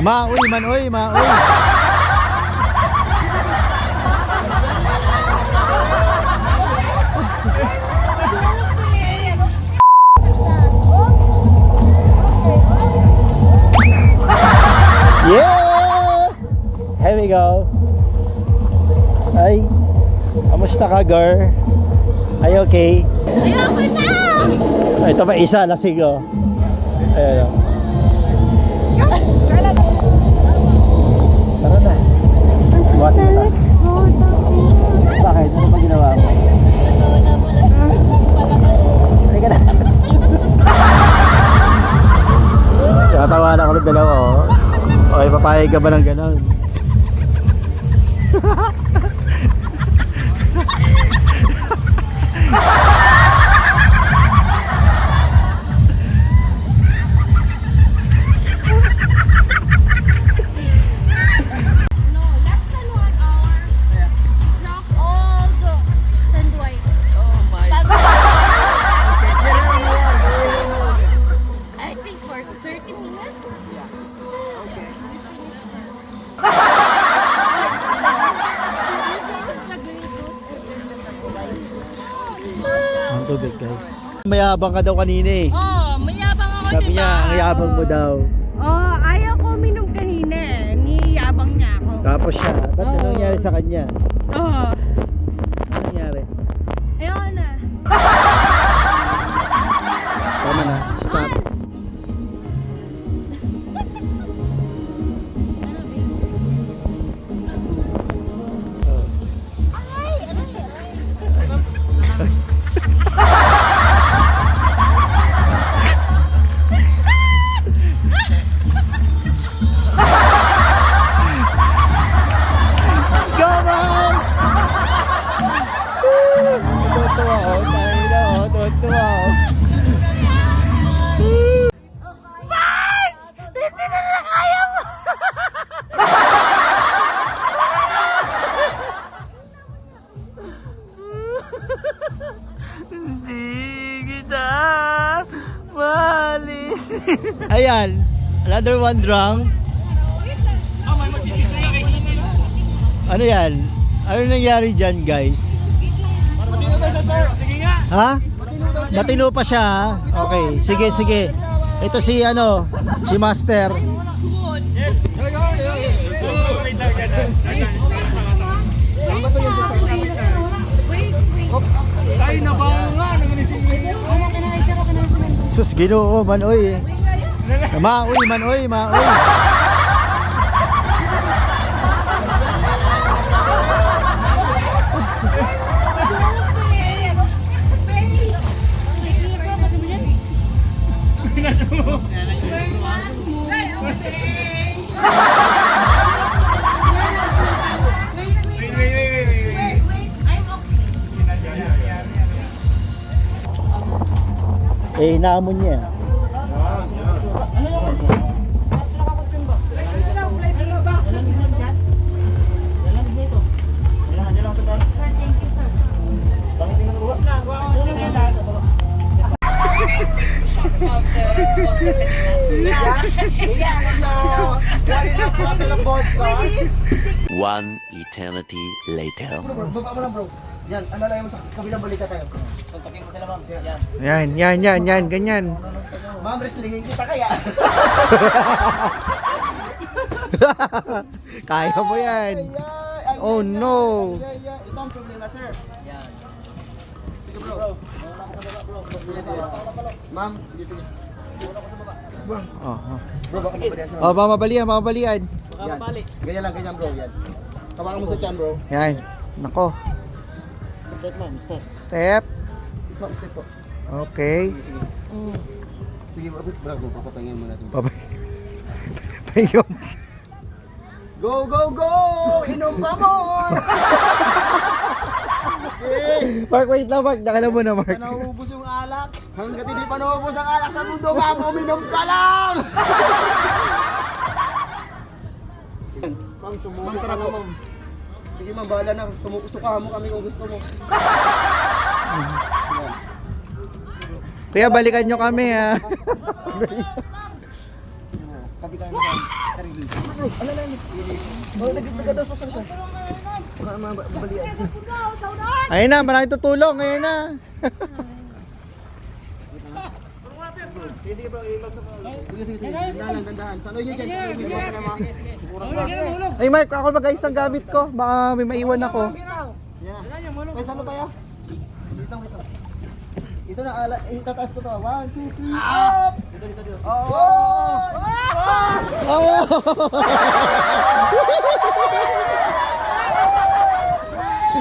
Maoy man, oy, maoy. Yeah! Here we go. Ay, kamusta ka, girl? Ay, okay? Ayoko na! Ito pa isa, lasig, oh. Ayan, oh. Tara na. Buhat na ta. Bakit? Ano pa ginawa mo? Halika na. Natawa na kami dalawa, oh. Okay, papayag ka ba ng gano'n? Ang tubig, guys. Mayabang ka daw kanina eh. Oh, mayabang ako, Sabi diba? niya, ang yabang mo daw. Oh, ayaw ko uminom kanina eh. Niyabang niya ako. Tapos siya, ba't ano nangyari sa kanya? Oh, Ano nangyari? ayoko na. Tama na, stop. Ayan, another one drunk. Ano yan? Ano nangyari dyan, guys? Matino daw siya, sir. Sige nga. Ha? Matino daw siya. Matino pa siya, ha? Okay, sige, sige. Ito si ano, si Master. Ay, nabaho nga. Sus, Ginoo man, oy. Maoy man, oy, maoy. Eh, naamon niya. One eternity later. Bro, baba mo lang, bro. Yan, alalayan mo sa kabilang balita tayo. Suntukin mo sila, ma'am. Yan. Yan, ganyan. Ma'am, wrestlingin kita kaya. Kaya mo yan. Oh, no. Ito ang problema, sir. Yan. Sige, bro. Sige, sige. Ma'am, sige. Oh, oh. Bro, baka mabalian siya. Oh, mamabalian. Yan. Ganyan lang, ganyan, bro. Yan. Kabakan mo sa chan, bro. Yan. Nako. Step, ma'am. Step. Step. Ma'am, step po. Okay. Sige. Sige, bro. Papatangin mo natin. Babay. Payong. Go, go, go! Inom pa more! Okay. Mark, wait lang, Mark. Nakala mo na, Mark. Naubos yung alak. Hanggat hindi pa naubos ang alak sa mundo, ma'am, uminom ka lang! Ma'am, sumuko ka na, ma'am. Sige, ma'am, bahala na. Susukahan mo kami kung gusto mo. Kuya, balikan nyo kami, ha. hindi kaya sarili. Oh, nagdadasos siya. Mabalian. Ayun na, maraming tutulong. Ayun na. Sige. Dandahan. Saan yun dyan? Ay Mark, ako mag-ayos ang gamit ko. Baka may maiwan ako. Yeah. May saan pa ya? Dito. Ito na, itataas ko to. 1, 2, 3, up! Dito. Oh!